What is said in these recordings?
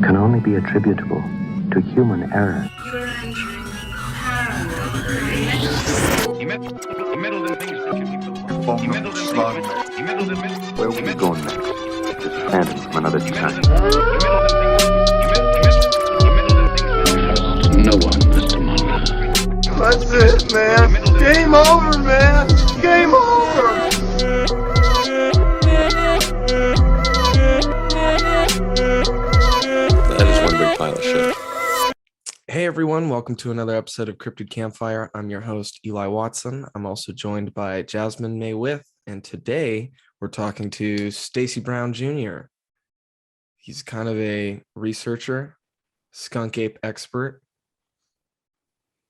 can only be attributable to human error. You're entering paranormal. He meddled in things that you people. He meddled in things. He meddled in things. Where will we go next? This phantom from another time. No one, Mr. Muller. That's it, man. Game over, man. Game over. That is one big pile of shit. Hey everyone, welcome to another episode of Cryptid Campfire. I'm your host, Eli Watson. I'm also joined by Jasmine Maywith, and today we're talking to Stacy Brown Jr. He's kind of a researcher, skunk ape expert.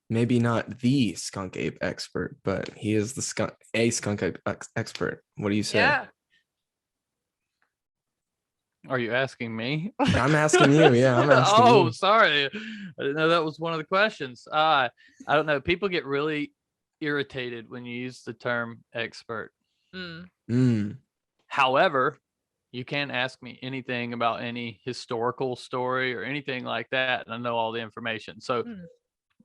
Maybe not the skunk ape expert, but he is the skunk ape expert. What do you say? Yeah. Are you asking me? I'm asking you. Yeah, I'm asking you. Oh, sorry. I didn't know that was one of the questions. I don't know. People get really irritated when you use the term expert. However, you can ask me anything about any historical story or anything like that, and I know all the information. So,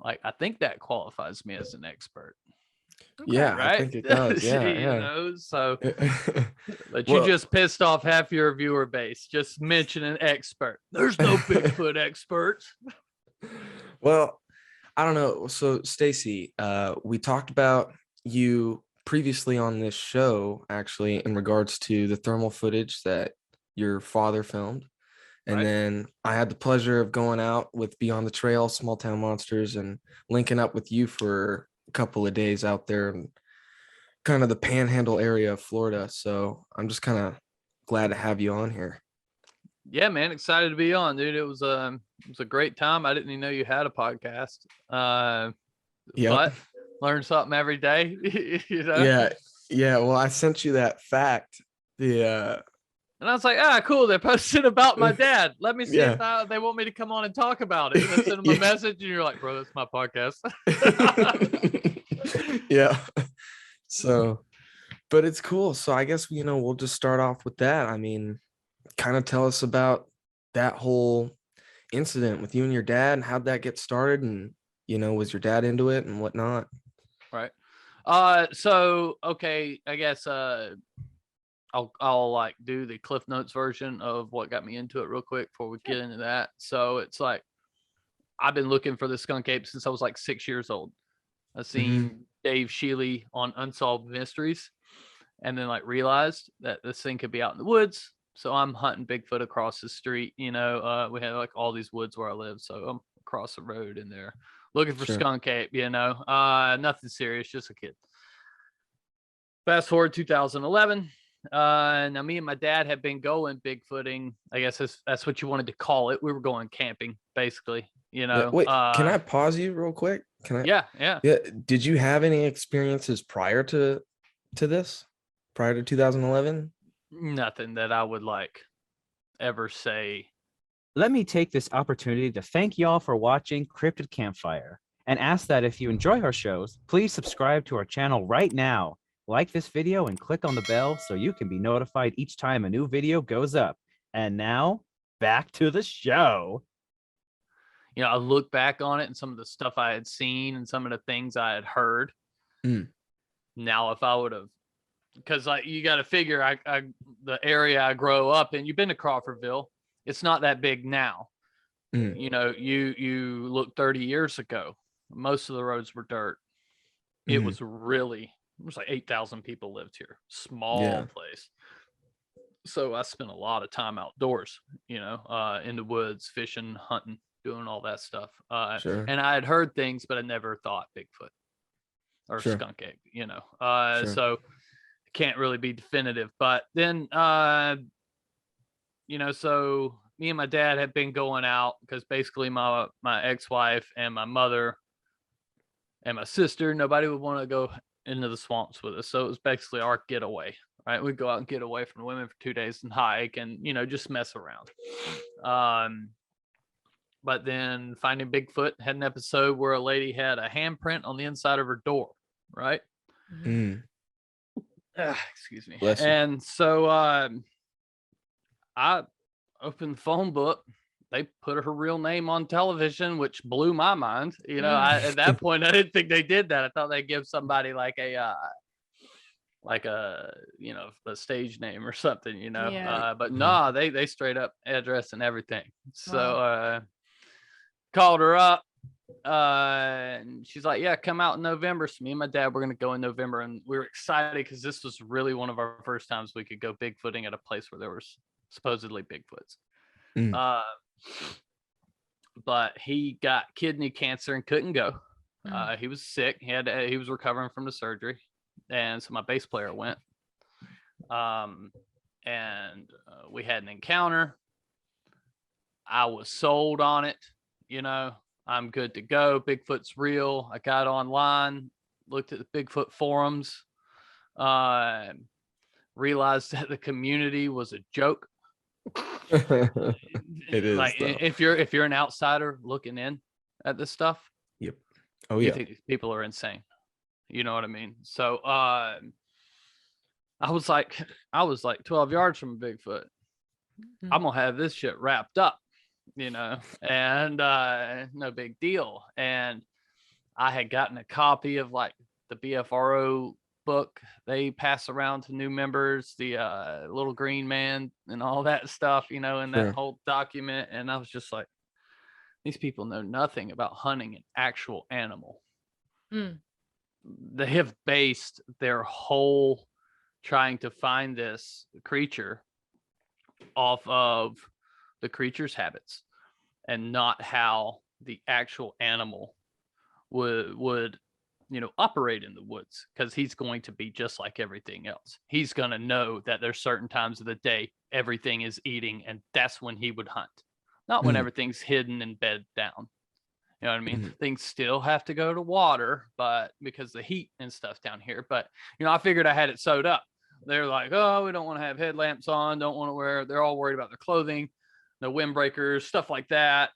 I think that qualifies me as an expert. Yeah, right? I think it does. Yeah, You yeah. know, so, but Well- you just pissed off half your viewer base. Just mention an expert. There's no Bigfoot experts. Well, I don't know. So, Stacy, we talked about you previously on this show, actually, in regards to the thermal footage that your father filmed. And Right. then I had the pleasure of going out with Beyond the Trail, Small Town Monsters, and linking up with you for a couple of days out there in kind of the panhandle area of Florida. So I'm just kind of glad to have you on here. Yeah, man, excited to be on, dude. It was a great time. I didn't even know you had a podcast. Yeah. But learn something every day. You know? Yeah. Yeah. Well, I sent you that fact. And I was like, cool. They're posting about my dad. Let me see Yeah. if they want me to come on and talk about it. And I send them a message, and you're like, bro, that's my podcast. Yeah. So, but it's cool. So I guess, we'll just start off with that. I mean, kind of tell us about that whole incident with you and your dad and how'd that get started, and, was your dad into it and whatnot? Right. So, okay, I guess, I'll like do the Cliff Notes version of what got me into it real quick before we get into that. So it's like, I've been looking for the skunk ape since I was like 6 years old. I've seen Dave Shealy on Unsolved Mysteries, and then realized that this thing could be out in the woods. So I'm hunting Bigfoot across the street. We have like all these woods where I live. So I'm across the road in there looking for Sure. skunk ape, nothing serious, just a kid. Fast forward 2011. Now me and my dad had been going Bigfooting. I guess that's what you wanted to call it. We were going camping, basically. Wait, can I pause you real quick? Can I? Yeah. Yeah. Did you have any experiences prior to this? Prior to 2011? Nothing that I would ever say. Let me take this opportunity to thank y'all for watching Cryptid Campfire and ask that if you enjoy our shows, please subscribe to our channel right now. Like this video and click on the bell so you can be notified each time a new video goes up. And now, back to the show. I look back on it and some of the stuff I had seen and some of the things I had heard. Now, if I would have, because you got to figure, the area I grow up in, you've been to Crawfordville. It's not that big now. You look 30 years ago, most of the roads were dirt. It was like 8,000 people lived here. Small place. So I spent a lot of time outdoors, in the woods, fishing, hunting, doing all that stuff. Sure. And I had heard things, but I never thought Bigfoot or Sure. skunk ape, Sure. So can't really be definitive. But then, so me and my dad had been going out because basically my ex-wife and my mother and my sister, nobody would want to go into the swamps with us. So it was basically our getaway, right? We'd go out and get away from the women for 2 days and hike and, just mess around. But then Finding Bigfoot had an episode where a lady had a handprint on the inside of her door, right? Excuse me. Bless you. And so I opened the phone book they put her real name on television, which blew my mind. You know, at that point, I didn't think they did that. I thought they'd give somebody like a you know, a stage name or something, you know. Yeah. But nah, they straight up address and everything. So called her up. And she's like, yeah, come out in November. So me and my dad were gonna go in November, and we were excited because this was really one of our first times we could go bigfooting at a place where there was supposedly Bigfoots. But he got kidney cancer and couldn't go. He was sick. He was recovering from the surgery, and so my bass player went. And we had an encounter. I was sold on it, you know. I'm good to go. Bigfoot's real. I got online, looked at the Bigfoot forums, realized that the community was a joke. It is, like though. if you're an outsider looking in at this stuff. Yep. Oh You yeah. think these people are insane. You know what I mean? So I was like 12 yards from a Bigfoot. I'm gonna have this shit wrapped up, you know, and no big deal. And I had gotten a copy of like the BFRO book they pass around to new members, the little green man and all that stuff, you know, in that Sure. whole document. And I was just like, these people know nothing about hunting an actual animal. They have based their whole trying to find this creature off of the creature's habits and not how the actual animal would you know, operate in the woods, because he's going to be just like everything else. He's going to know that there's certain times of the day everything is eating, and that's when he would hunt, not when everything's hidden and bedded down. You know what I mean? Things still have to go to water, but because the heat and stuff down here. But, you know, I figured I had it sewed up. They're like, oh, we don't want to have headlamps on, don't want to wear, they're all worried about their clothing, no windbreakers, stuff like that,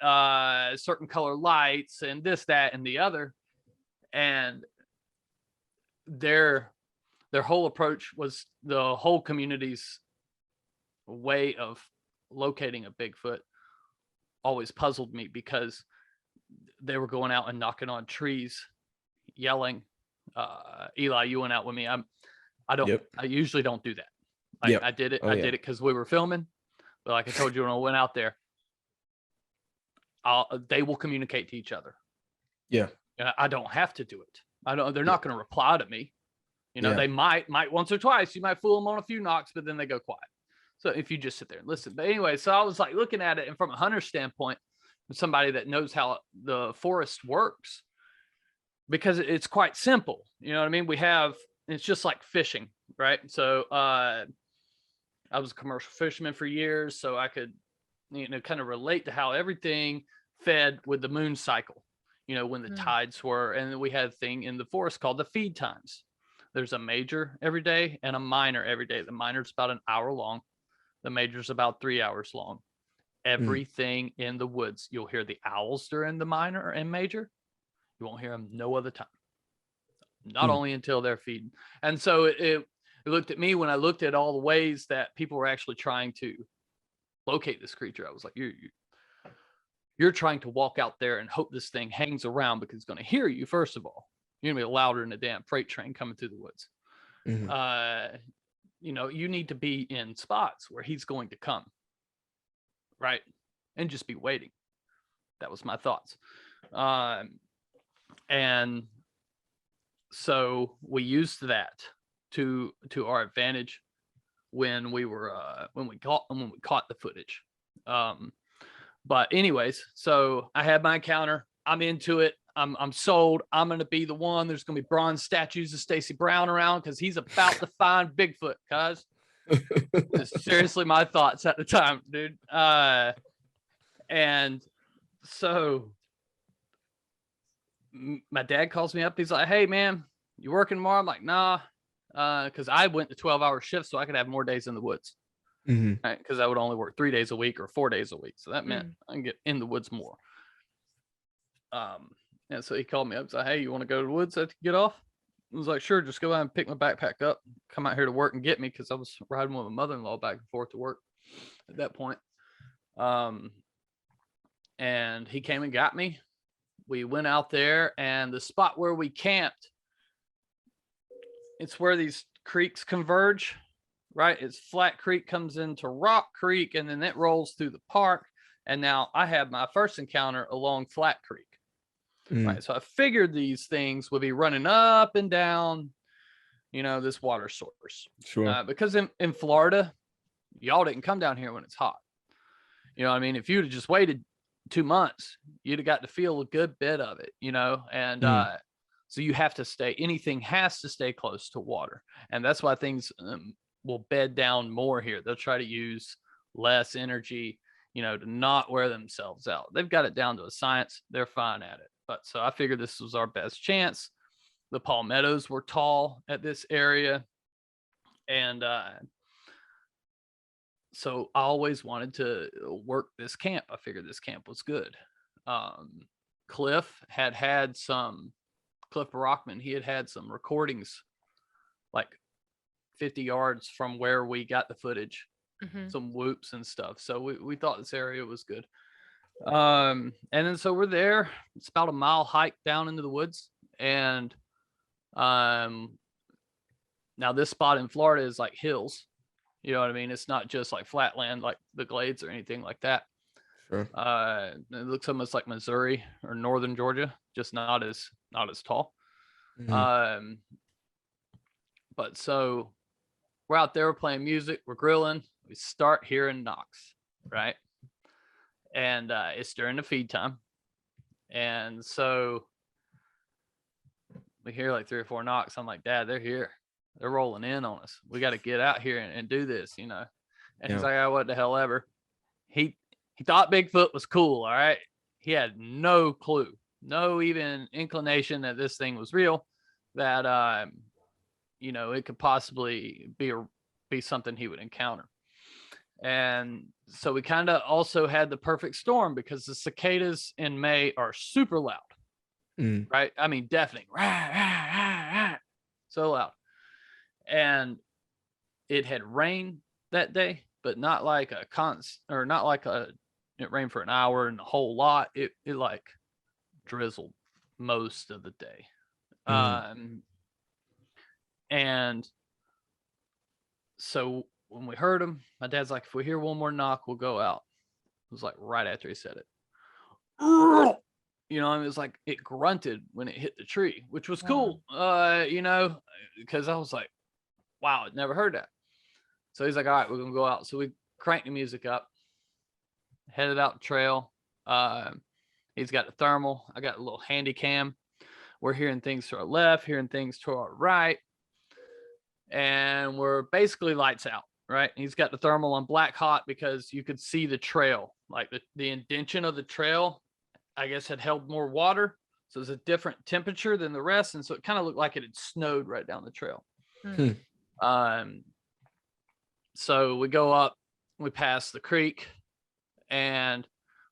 certain color lights and this, that, and the other. And their whole approach was the whole community's way of locating a Bigfoot always puzzled me, because they were going out and knocking on trees, yelling. Eli, you went out with me. I usually don't do that. I did it. I did it because we were filming. But like I told you, when I went out there, they will communicate to each other. Yeah. I don't have to do it. They're not going to reply to me. You know, they might once or twice. You might fool them on a few knocks, but then they go quiet. So if you just sit there and listen. But anyway, so I was like looking at it, and from a hunter standpoint, somebody that knows how the forest works, because it's quite simple. You know what I mean? It's just like fishing, right? So I was a commercial fisherman for years, so I could, you know, kind of relate to how everything fed with the moon cycle, you know, when the tides were. And then we had a thing in the forest called the feed times. There's a major every day and a minor every day. The minor's about an hour long. The major's about 3 hours long. Everything in the woods, you'll hear the owls during the minor and major. You won't hear them no other time. Not only until they're feeding. And so it looked at me when I looked at all the ways that people were actually trying to locate this creature. I was like, you're trying to walk out there and hope this thing hangs around, because it's going to hear you. First of all, you're going to be louder than a damn freight train coming through the woods. You know, you need to be in spots where he's going to come, right? And just be waiting. That was my thoughts. And so we used that to our advantage when we caught the footage. But anyways, so I had my encounter. I'm into it. I'm sold. I'm going to be the one. There's going to be bronze statues of Stacy Brown around, because he's about to find Bigfoot, cuz. Seriously, my thoughts at the time, dude. And so my dad calls me up. He's like, hey, man, you working tomorrow? I'm like, nah, because I went to 12-hour shifts so I could have more days in the woods. Right? Because I would only work 3 days a week or 4 days a week. So that meant I can get in the woods more. And so he called me up and said, hey, you want to go to the woods to get off? I was like, sure, just go out and pick my backpack up, come out here to work and get me, because I was riding with my mother-in-law back and forth to work at that point. and he came and got me. We went out there, and the spot where we camped, it's where these creeks converge, right? It's Flat Creek comes into Rock Creek, and then it rolls through the park. And now I had my first encounter along Flat Creek, right? So I figured these things would be running up and down, this water source. Sure. Because in Florida, y'all didn't come down here when it's hot. You know what I mean? If you'd have just waited 2 months, you'd have got to feel a good bit of it, and so you have to stay, anything has to stay close to water. And that's why things will bed down more here. They'll try to use less energy, to not wear themselves out. They've got it down to a science. They're fine at it. But so I figured this was our best chance. The palmettos were tall at this area. And so I always wanted to work this camp. I figured this camp was good. Cliff Brockman, he had some recordings like 50 yards from where we got the footage, some whoops and stuff. So we thought this area was good. And then so we're there. It's about a mile hike down into the woods. And now this spot in Florida is like hills. You know what I mean? It's not just like flat land like the Glades or anything like that. Sure. It looks almost like Missouri or northern Georgia, just not as tall. But so we're out there, we're playing music, we're grilling. We start hearing knocks, right? And it's during the feed time. And so we hear like 3 or 4 knocks. I'm like, Dad, they're here. They're rolling in on us. We got to get out here and do this, And he's like, oh, what the hell ever. He thought Bigfoot was cool, all right? He had no clue, no even inclination that this thing was real, that, it could possibly be something he would encounter. And so we kind of also had the perfect storm because the cicadas in May are super loud, right? I mean, deafening, so loud. And it had rained that day, but not like it rained for an hour and a whole lot. It like drizzled most of the day. And so when we heard him, my dad's like, if we hear one more knock, we'll go out. It was like right after he said it. It was like it grunted when it hit the tree, which was cool, because I was like, wow, I'd never heard that. So he's like, all right, we're going to go out. So we cranked the music up, headed out the trail. He's got the thermal. I got a little handy cam. We're hearing things to our left, hearing things to our right. And we're basically lights out, right? He's got the thermal on black hot because you could see the trail, like the indentation of the trail, I guess, had held more water. So it's a different temperature than the rest. And so it kind of looked like it had snowed right down the trail. So we go up, we pass the creek, and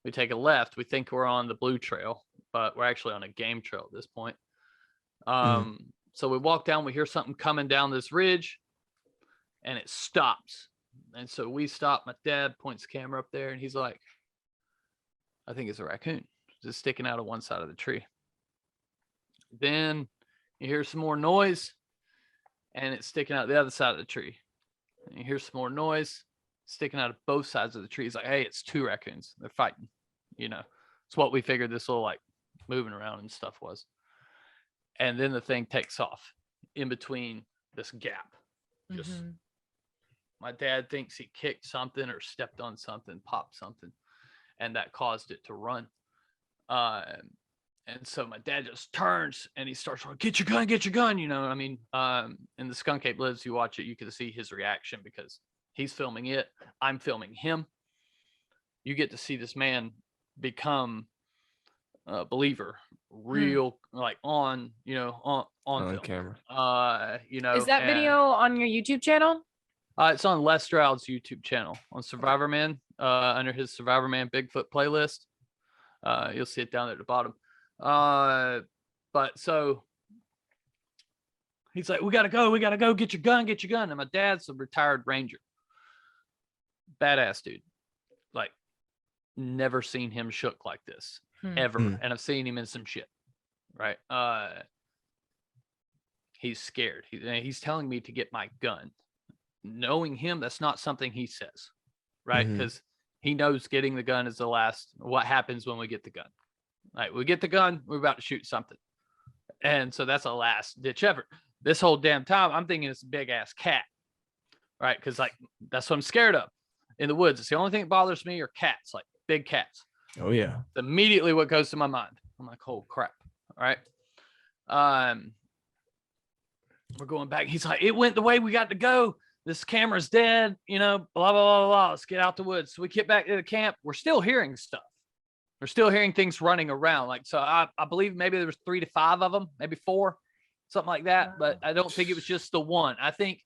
we take a left. We think we're on the blue trail, but we're actually on a game trail at this point. So we walk down, we hear something coming down this ridge, and it stops. And so we stop. My dad points the camera up there, and he's like, I think it's a raccoon just sticking out of one side of the tree. Then you hear some more noise, and it's sticking out the other side of the tree. And you hear some more noise sticking out of both sides of the tree. He's like, hey, it's 2 raccoons. They're fighting. It's what we figured this little like moving around and stuff was. And then the thing takes off in between this gap. Just my dad thinks he kicked something or stepped on something, popped something, and that caused it to run. And so my dad just turns and he starts going, get your gun, get your gun. In the Skunk Ape Lives, you watch it, you can see his reaction because he's filming it. I'm filming him. You get to see this man become a believer, real, like on film. Camera. Is that video on your YouTube channel? It's on Les Stroud's YouTube channel on Survivor Man, under his Survivor Man Bigfoot playlist. You'll see it down there at the bottom. But so he's like, we gotta go, get your gun. And my dad's a retired ranger. Badass dude. Like never seen him shook like this Hmm. ever. Hmm. And I've seen him in some shit. Right. He's scared. He's telling me to get my gun. Knowing him, that's not something he says. Right. Mhm. Because he knows getting the gun is the last, what happens when we get the gun. Like, we get the gun, we're about to shoot something. And so that's a last ditch effort. This whole damn time, I'm thinking it's a big ass cat. Right. Because, like, that's what I'm scared of in the woods. It's the only thing that bothers me are cats, like big cats. Oh yeah. Immediately what goes to my mind. I'm like, oh crap. All right. We're going back. He's like, it went the way we got to go. This camera's dead, you know, blah, blah, blah, blah. Let's get out the woods. So we get back to the camp. We're still hearing stuff. We're still hearing things running around. Like, so I believe maybe there was 3 to 5 of them, maybe 4, something like that. But I don't think it was just the one. I think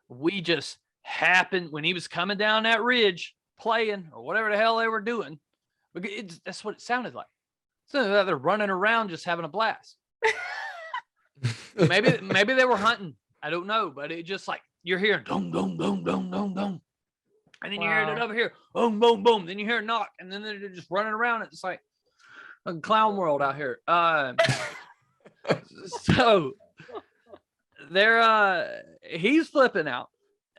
we just happened when he was coming down that ridge playing or whatever the hell they were doing. That's what it sounded like. So they're running around just having a blast. Maybe they were hunting. I don't know, but it just like you're hearing dong dong dong dong dong dong, and then you're hearing it over here, boom boom boom. Then you hear a knock, and then they're just running around. It's like a clown world out here. So they're he's flipping out,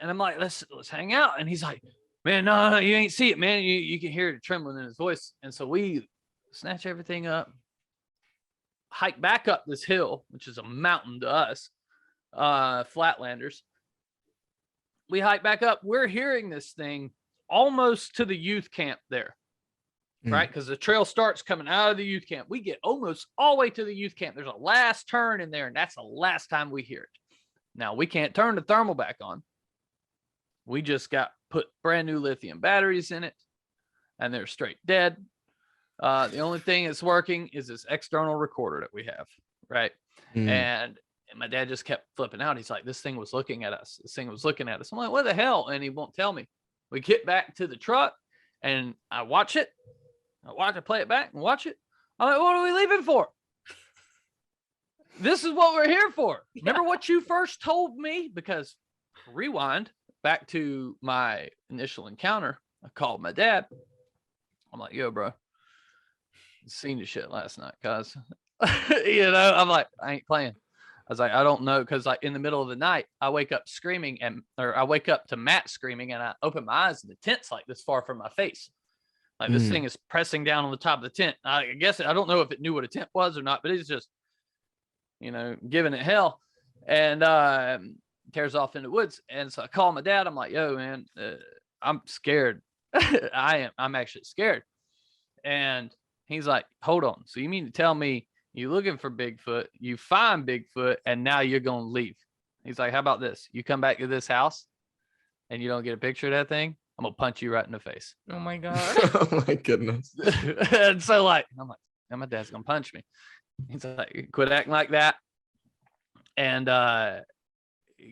and I'm like, let's hang out, and he's like, man, no, you ain't see it, man. You can hear it trembling in his voice, and so we snatch everything up, hike back up this hill, which is a mountain to us, flatlanders. We hike back up. We're hearing this thing almost to the youth camp there, right? Because the trail starts coming out of the youth camp. We get almost all the way to the youth camp. There's a last turn in there, and that's the last time we hear it. Now, we can't turn the thermal back on. We just got put brand new lithium batteries in it, and they're straight dead. The only thing that's working is this external recorder that we have, right? And my dad just kept flipping out. He's like, this thing was looking at us. This thing was looking at us. I'm like, what the hell? And he won't tell me. We get back to the truck, and I watch it. I play it back and watch it. I'm like, what are we leaving for? This is what we're here for. Remember what you first told me? Because rewind back to my initial encounter. I called my dad. I'm like, yo, bro, seen the shit last night, guys. You know, I'm like, I ain't playing. I was like, I don't know, because like in the middle of the night, I wake up screaming, or I wake up to Matt screaming, and I open my eyes, and the tent's like this far from my face. Like this thing is pressing down on the top of the tent. I guess I don't know if it knew what a tent was or not, but it's just, you know, giving it hell, and tears off in the woods. And so I call my dad. I'm like, yo, man, I'm scared. I'm actually scared. And he's like, hold on. So you mean to tell me you're looking for Bigfoot, you find Bigfoot, and now you're going to leave? He's like, how about this? You come back to this house and you don't get a picture of that thing, I'm going to punch you right in the face. Oh my God. Oh my goodness. And so like, I'm like, yeah, my dad's going to punch me. He's like, quit acting like that. And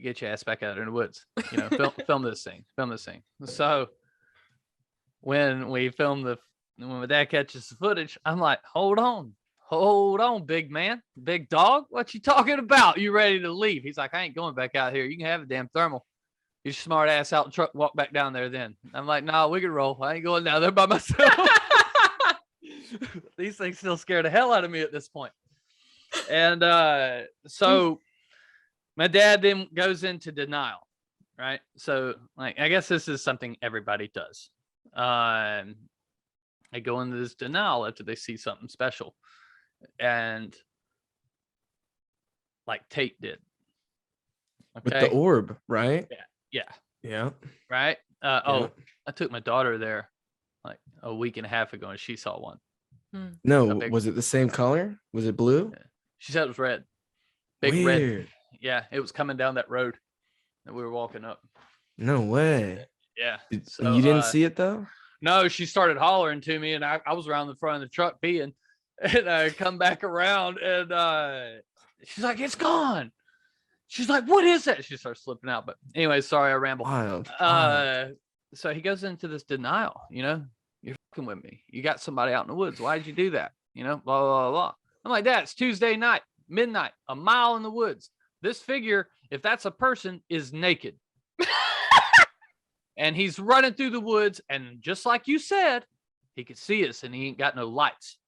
get your ass back out in the woods. You know, film this thing. So when we film when my dad catches the footage, I'm like, hold on, big man, big dog. What you talking about? You ready to leave? He's like, I ain't going back out here. You can have a damn thermal. You smart ass out the truck, walk back down there then. I'm like, nah, we can roll. I ain't going down there by myself. These things still scare the hell out of me at this point. And so my dad then goes into denial, right? So like, I guess this is something everybody does. They go into this denial after they see something special, and like Tate did. Okay. With the orb, right? Yeah. Yeah. Right. Oh, I took my daughter there like a week and a half ago, and she saw one. No, was it the same color? Was it blue? Yeah. She said it was red. Big Weird. red. Yeah, it was coming down that road that we were walking up. No way. Yeah. So, you didn't see it though? No, she started hollering to me, and I was around the front of the truck peeing, and I come back around, and she's like, it's gone. She's like, what is that? She starts slipping out. But anyway, sorry, I rambled. Wild. So he goes into this denial, you know, you're fucking with me. You got somebody out in the woods. Why did you do that? You know, blah, blah, blah. I'm like, Dad, it's Tuesday night, midnight, a mile in the woods. This figure, if that's a person, is naked. And he's running through the woods. And just like you said, he could see us and he ain't got no lights.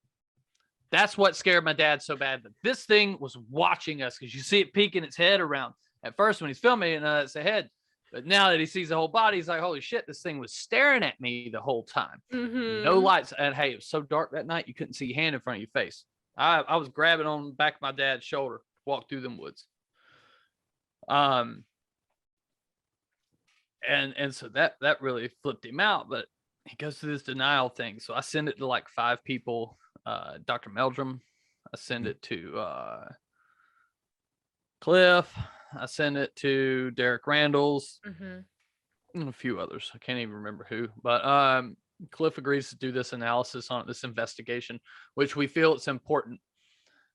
That's what scared my dad so bad. That this thing was watching us, because you see it peeking its head around. At first when he's filming it, it's a head. But now that he sees the whole body, he's like, holy shit, this thing was staring at me the whole time. No lights. And hey, it was so dark that night, you couldn't see your hand in front of your face. I was grabbing on the back of my dad's shoulder, walk through them woods. And so that really flipped him out, but he goes through this denial thing. So I send it to like 5 people. Dr. Meldrum. I send it to Cliff. I send it to Derek Randalls and a few others. I can't even remember who, but Cliff agrees to do this analysis on this investigation, which we feel it's important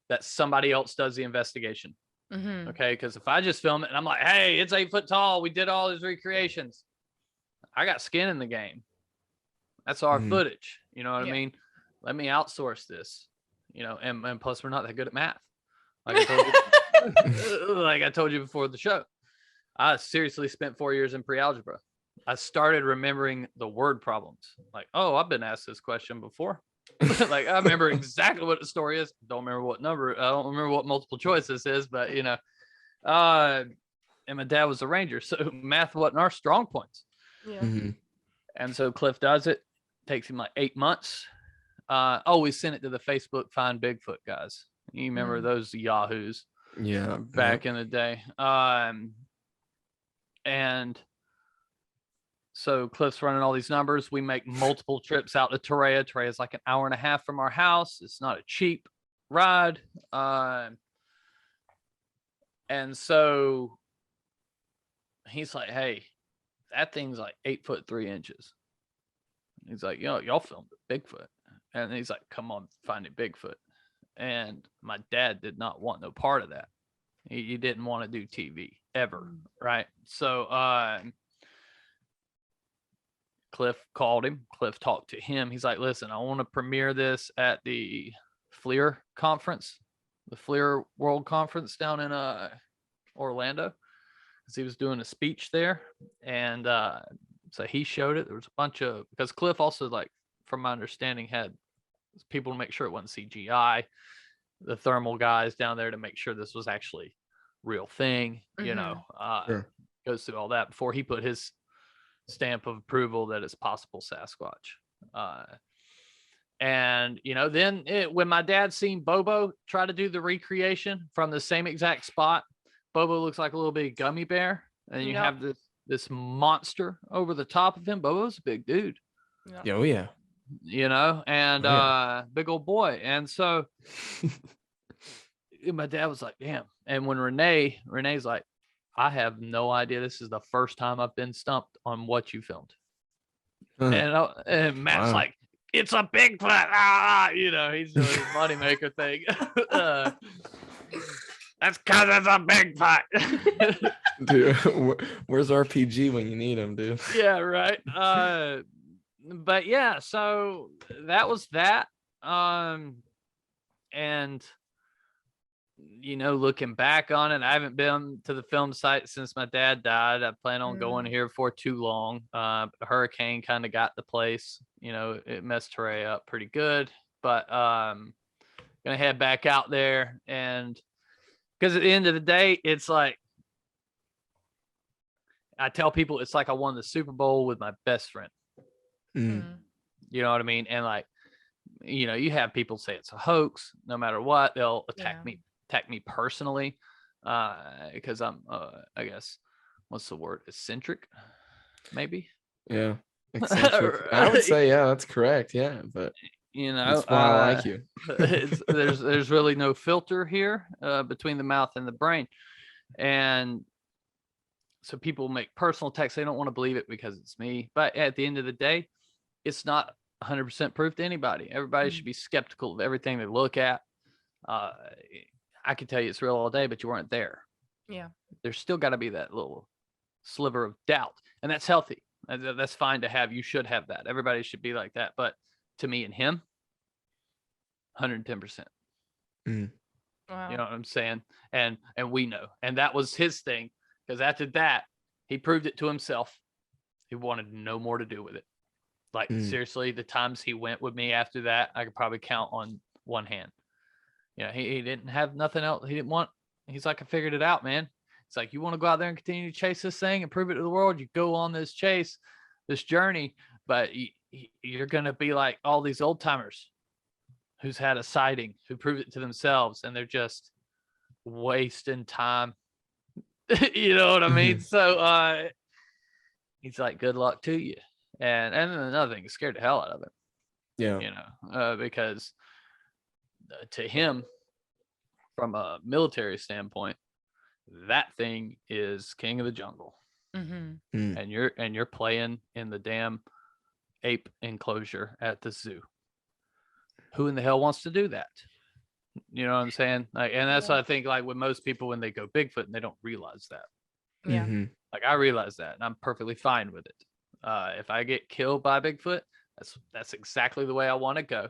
that somebody else does the investigation. Okay, because if I just film it and I'm like, hey, it's 8 foot tall, we did all these recreations, I got skin in the game. That's our footage. You know what I mean? Let me outsource this. You know, and plus we're not that good at math. Like I told you. Like I told you before the show, I seriously spent 4 years in pre-algebra. I started remembering the word problems. Like, oh, I've been asked this question before. Like I remember exactly what the story is. Don't remember what number. I don't remember what multiple choice this is, but you know, and my dad was a ranger, so math wasn't our strong points. And so Cliff does it. Takes him like 8 months. We sent it to the Facebook Find Bigfoot guys. You remember those yahoos? Yeah, back in the day. And so Cliff's running all these numbers. We make multiple trips out to Torreya. Torreya is like an hour and a half from our house. It's not a cheap ride. And so he's like, hey, that thing's like 8 foot 3 inches. He's like, y'all filmed Bigfoot. And he's like, come on, find it Bigfoot. And my dad did not want no part of that. He didn't want to do TV ever, right? So Cliff called him. Cliff talked to him. He's like, listen, I want to premiere this at the FLIR conference, the FLIR World Conference down in Orlando, because he was doing a speech there. And so he showed it. There was a bunch of, because Cliff also, like, from my understanding, had people to make sure it wasn't CGI, the thermal guys down there to make sure this was actually real thing, you know. Goes through all that before he put his stamp of approval that it's possible Sasquatch. And you know, then when my dad seen Bobo try to do the recreation from the same exact spot, Bobo looks like a little big gummy bear, and you have this monster over the top of him. Bobo's a big dude. Oh yeah. You know, and big old boy. And so my dad was like, damn. And when Renee's like, I have no idea. This is the first time I've been stumped on what you filmed. And Matt's like, it's a Bigfoot. You know, he's doing his moneymaker thing. That's because it's a Bigfoot. Dude, where's RPG when you need him, dude? Yeah, right. But yeah, so that was that. And you know, looking back on it, I haven't been to the film site since my dad died. I plan on going here for too long. A hurricane kind of got the place, you know, it messed Torreya up pretty good, but gonna head back out there. And because at the end of the day, it's like, I tell people it's like I won the Super Bowl with my best friend. You know what I mean? And like, you know, you have people say it's a hoax. No matter what, they'll attack me personally, because I'm I guess, what's the word, eccentric, maybe? Yeah, eccentric. I would say, yeah, that's correct. Yeah, but you know, that's why I like you. there's really no filter here between the mouth and the brain. And so people make personal attacks. They don't want to believe it because it's me. But at the end of the day, it's not 100% proof to anybody. Everybody should be skeptical of everything they look at. I could tell you it's real all day, but you weren't there. Yeah. There's still got to be that little sliver of doubt. And that's healthy. That's fine to have. You should have that. Everybody should be like that. But to me and him, 110%. Wow. You know what I'm saying? And we know. And that was his thing. Because after that, he proved it to himself. He wanted no more to do with it. Like seriously, the times he went with me after that, I could probably count on one hand. You know, he didn't have nothing else. He didn't want. He's like, I figured it out, man. It's like, you want to go out there and continue to chase this thing and prove it to the world. You go on this chase, this journey, but you're gonna be like all these old timers who's had a sighting, who prove it to themselves, and they're just wasting time. You know what I mean? So he's like, good luck to you. And then another thing, it scared the hell out of him. Yeah. You know, because to him, from a military standpoint, that thing is king of the jungle. And you're playing in the damn ape enclosure at the zoo. Who in the hell wants to do that? You know what I'm saying? Like, and that's what I think, like, with most people when they go Bigfoot and they don't realize that. Yeah. Like, I realize that, and I'm perfectly fine with it. If I get killed by Bigfoot, that's exactly the way I want to go.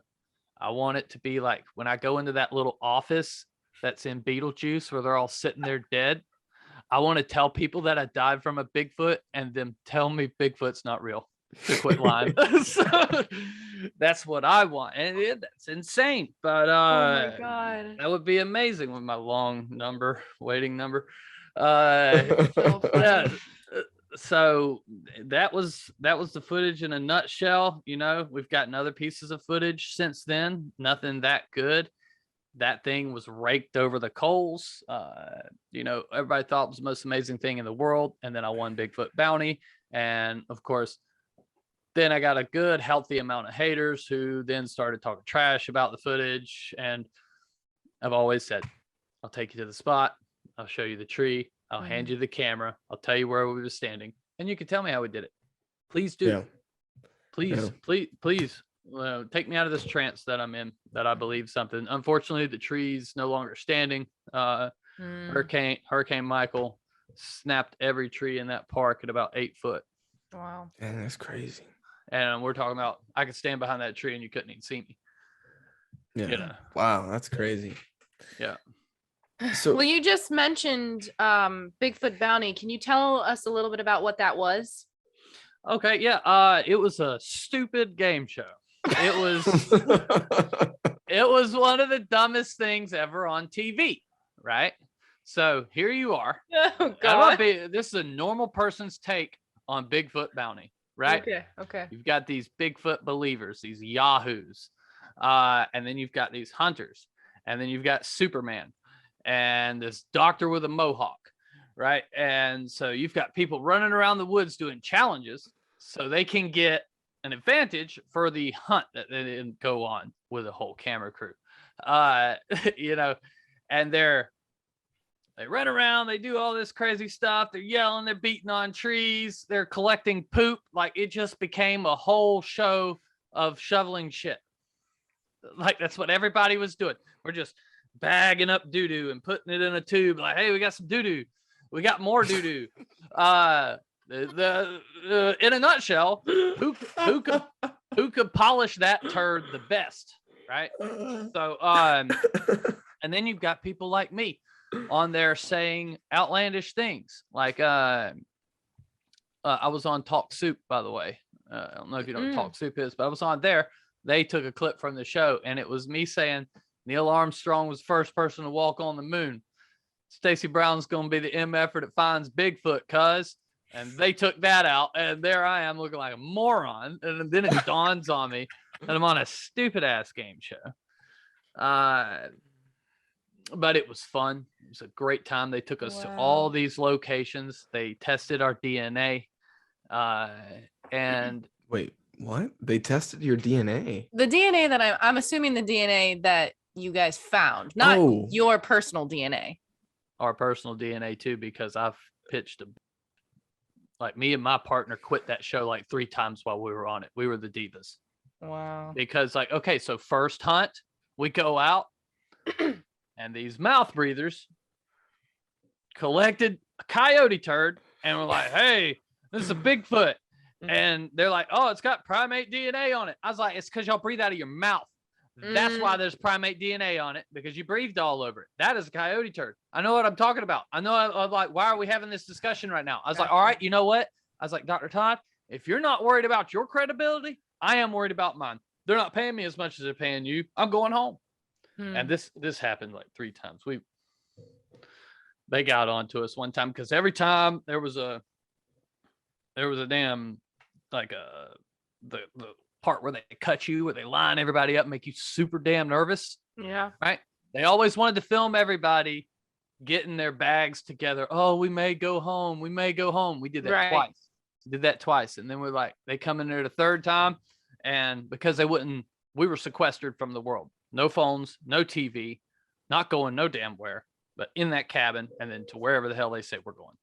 I want it to be like when I go into that little office that's in Beetlejuice where they're all sitting there dead. I want to tell people that I died from a Bigfoot and them tell me Bigfoot's not real to quit lying. So that's what I want. And that's insane. But oh my God. that would be amazing with my long waiting number. So that was the footage in a nutshell. You know, we've gotten other pieces of footage since then. Nothing that good. That thing was raked over the coals. You know, everybody thought it was the most amazing thing in the world. And then I won Bigfoot Bounty. And of course, then I got a good, healthy amount of haters who then started talking trash about the footage. And I've always said, I'll take you to the spot. I'll show you the tree. I'll hand you the camera. I'll tell you where we were standing. And you can tell me how we did it. Please do. Yeah. Please take me out of this trance that I'm in, that I believe something. Unfortunately, the tree's no longer standing. Hurricane Michael snapped every tree in that park at about 8 foot. Wow. Man, that's crazy. And we're talking about, I could stand behind that tree and you couldn't even see me. Yeah. You know? Wow, that's crazy. Yeah. So, well, you just mentioned Bigfoot Bounty. Can you tell us a little bit about what that was? Okay, yeah. It was a stupid game show. It was one of the dumbest things ever on TV, right? So here you are. Oh God. This is a normal person's take on Bigfoot Bounty, right? Okay. You've got these Bigfoot believers, these yahoos, and then you've got these hunters, and then you've got Superman and this doctor with a mohawk, right? And so you've got people running around the woods doing challenges so they can get an advantage for the hunt that they didn't go on with a whole camera crew. You know, and they run around, they do all this crazy stuff, they're yelling, they're beating on trees, they're collecting poop. Like, it just became a whole show of shoveling shit. Like, that's what everybody was doing. We're just bagging up doo-doo and putting it in a tube. Like, hey, we got some doo-doo. We got more doo-doo. In a nutshell, who could polish that turd the best, right? So, and then you've got people like me on there saying outlandish things. Like, I was on Talk Soup, by the way. I don't know if you know what Talk Soup is, but I was on there. They took a clip from the show, and it was me saying Neil Armstrong was the first person to walk on the moon. Stacy Brown's going to be the MF that finds Bigfoot, cuz. And they took that out, and there I am looking like a moron. And then it dawns on me that I'm on a stupid ass game show. But it was fun. It was a great time. They took us to all these locations. They tested our DNA. And wait, what? They tested your DNA? The DNA that I'm assuming the DNA that you guys found, not your personal DNA. Our personal DNA too, because I've pitched like, me and my partner quit that show like 3 times while we were on it. We were the divas. Wow. Because, like, okay, so first hunt, we go out and these mouth breathers collected a coyote turd, and we're like, hey, this is a Bigfoot. And they're like, oh, it's got primate DNA on it. I was like, it's because y'all breathe out of your mouth. That's why there's primate DNA on it, because you breathed all over it. That is a coyote turd. I know what I'm talking about. I know. I'm like, why are we having this discussion right now? I was like, all right, you know what? I was like, Dr. Todd, if you're not worried about your credibility, I am worried about mine. They're not paying me as much as they're paying you. I'm going home. And this happened like 3 times. They got on to us one time because every time there was a damn like the part where they cut you, where they line everybody up, and make you super damn nervous. Yeah. Right. They always wanted to film everybody getting their bags together. Oh, we may go home. We may go home. We did that twice. Did that twice. And then we're like, they come in there the 3rd time. And because we were sequestered from the world. No phones, no TV, not going no damn where, but in that cabin and then to wherever the hell they say we're going.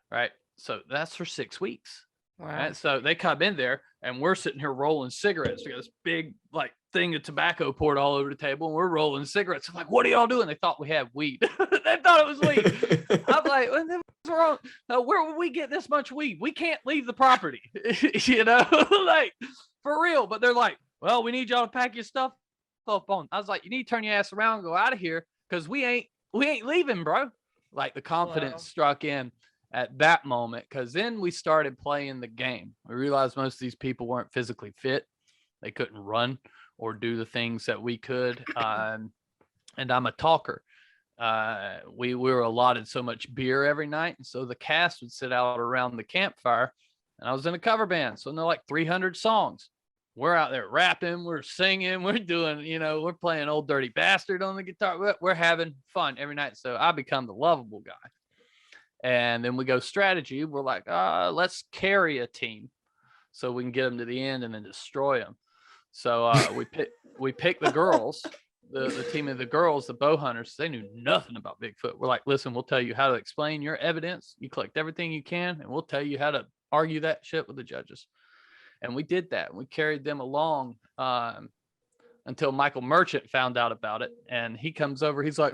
Right. So that's for 6 weeks. Wow. Right. So they come in there and we're sitting here rolling cigarettes. We got this big like thing of tobacco poured all over the table and we're rolling cigarettes. I'm like, what are y'all doing? They thought we had weed. They thought it was weed. I'm like, what's wrong? No, where would we get this much weed? We can't leave the property, like for real. But they're like, well, we need y'all to pack your stuff up on. I was like, you need to turn your ass around and go out of here because we ain't leaving, bro. Like the confidence struck in at that moment, because then we started playing the game. We realized most of these people weren't physically fit. They couldn't run or do the things that we could. And I'm a talker. We were allotted so much beer every night. And so the cast would sit out around the campfire. And I was in a cover band. So they're like 300 songs. We're out there rapping. We're singing. We're doing, we're playing Old Dirty Bastard on the guitar. We're having fun every night. So I become the lovable guy. And then we go strategy. We're like, let's carry a team so we can get them to the end and then destroy them. So we pick the girls, the team of the girls, the bow hunters. They knew nothing about Bigfoot. We're like, listen, we'll tell you how to explain your evidence. You collect everything you can, and we'll tell you how to argue that shit with the judges. And we did that. We carried them along until Michael Merchant found out about it. And he comes over. He's like,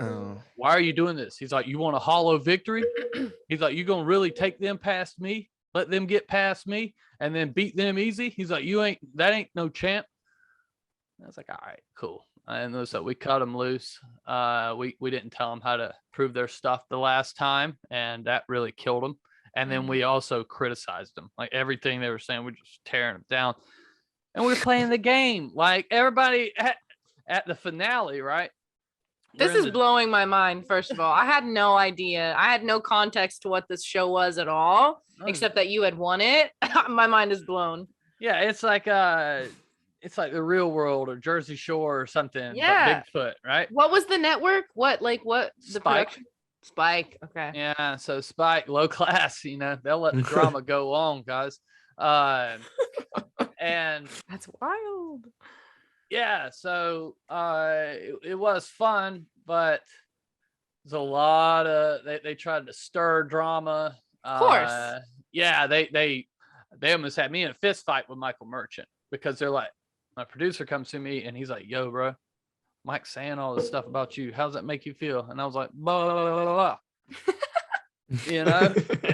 why are you doing this? He's like, you want a hollow victory? He's like, you going to really take them past me? Let them get past me and then beat them easy? He's like, that ain't no champ. I was like, all right, cool. And so we cut them loose. We didn't tell them how to prove their stuff the last time. And that really killed them. And then we also criticized them. Like everything they were saying, we're just tearing them down. And we're playing the game. Like everybody at the finale, right? This is blowing my mind, first of all. I had no idea. I had no context to what this show was at all, except that you had won it. My mind is blown. Yeah, it's like the Real World or Jersey Shore or something. Yeah. But Bigfoot, right? What was the network? What the Spike. production? Spike. Okay. Yeah, so Spike, low class, they'll let the drama go on, guys. And that's wild. Yeah, so it was fun, but there's a lot of they tried to stir drama. Of course. Yeah, they almost had me in a fist fight with Michael Merchant because they're like, my producer comes to me and he's like, yo, bro, Mike's saying all this stuff about you. How does that make you feel? And I was like, blah, blah, blah, blah, blah.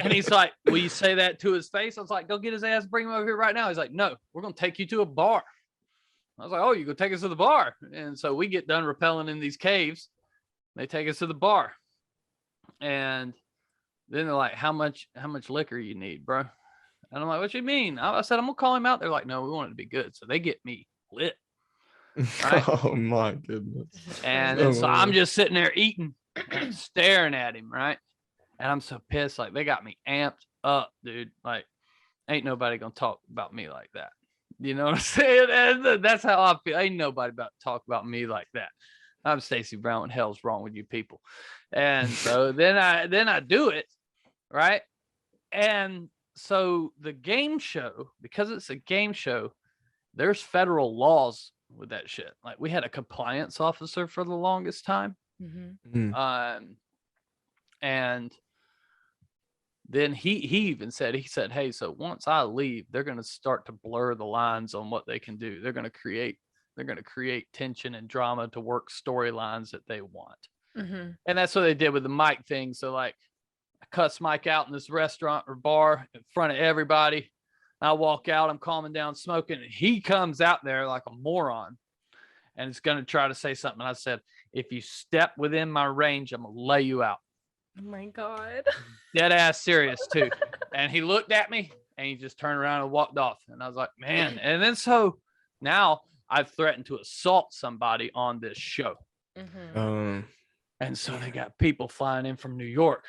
And he's like, will you say that to his face? I was like, go get his ass, bring him over here right now. He's like, no, we're going to take you to a bar. I was like, oh, you go take us to the bar. And so we get done rappelling in these caves. They take us to the bar. And then they're like, how much liquor you need, bro? And I'm like, what you mean? I said, I'm going to call him out. They're like, no, we want it to be good. So they get me lit. Right? Oh my goodness. And so I'm just sitting there eating and staring at him, right? And I'm so pissed. Like, they got me amped up, dude. Like, ain't nobody gonna talk about me like that. You know what I'm saying? And that's how I feel. Ain't nobody about to talk about me like that. I'm Stacy Brown. What the hell's wrong with you people? And so then I do it, right? And so the game show, because it's a game show, there's federal laws with that shit. Like, we had a compliance officer for the longest time. Mm-hmm. And then he even said, hey, so once I leave, they're going to start to blur the lines on what they can do. They're going to create tension and drama to work storylines that they want. Mm-hmm. And that's what they did with the Mike thing. So like, I cuss Mike out in this restaurant or bar in front of everybody. I walk out, I'm calming down, smoking. And he comes out there like a moron and is going to try to say something. And I said, if you step within my range, I'm going to lay you out. Oh my God. Dead ass serious too. And he looked at me and he just turned around and walked off. And I was like, man. And then so Now I've threatened to assault somebody on this show. Mhm. And so they got people flying in from New York.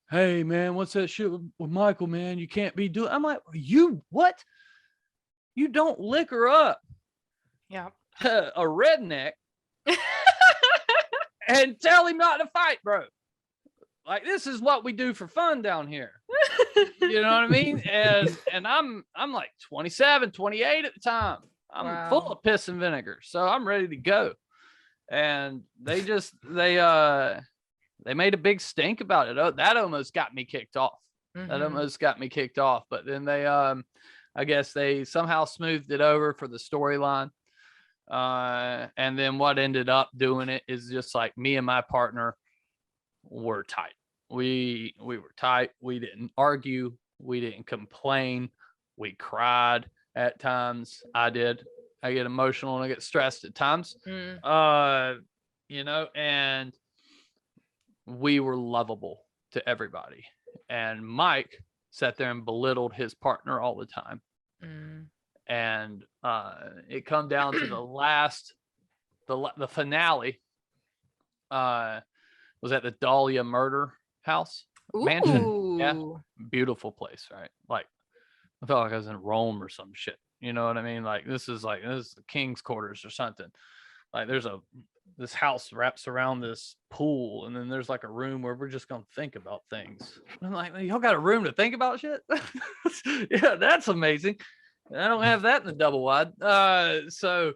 Hey man, what's that shit with Michael, man? You can't be doing. I'm like, you what? You don't lick her up. Yeah. A redneck and tell him not to fight, bro. Like, this is what we do for fun down here. You know what I mean? And I'm like 27, 28 at the time. I'm full of piss and vinegar, so I'm ready to go. And they made a big stink about it. Oh, that almost got me kicked off. That almost got me kicked off. But then they I guess they somehow smoothed it over for the storyline. And then what ended up doing it is just like me and my partner were tight. We were tight. We didn't argue. We didn't complain. We cried at times. I did. I get emotional and I get stressed at times. You know, and we were lovable to everybody. And Mike sat there and belittled his partner all the time. And it come down to the finale was at the Dahlia murder house mansion. Yeah, beautiful place, right? Like, I felt like I was in Rome or some shit. You know what I mean? Like, this is the king's quarters or something. Like, this house wraps around this pool, and then there's like a room where we're just gonna think about things. I'm like, y'all got a room to think about shit? Yeah, that's amazing. I don't have that in the double wide. So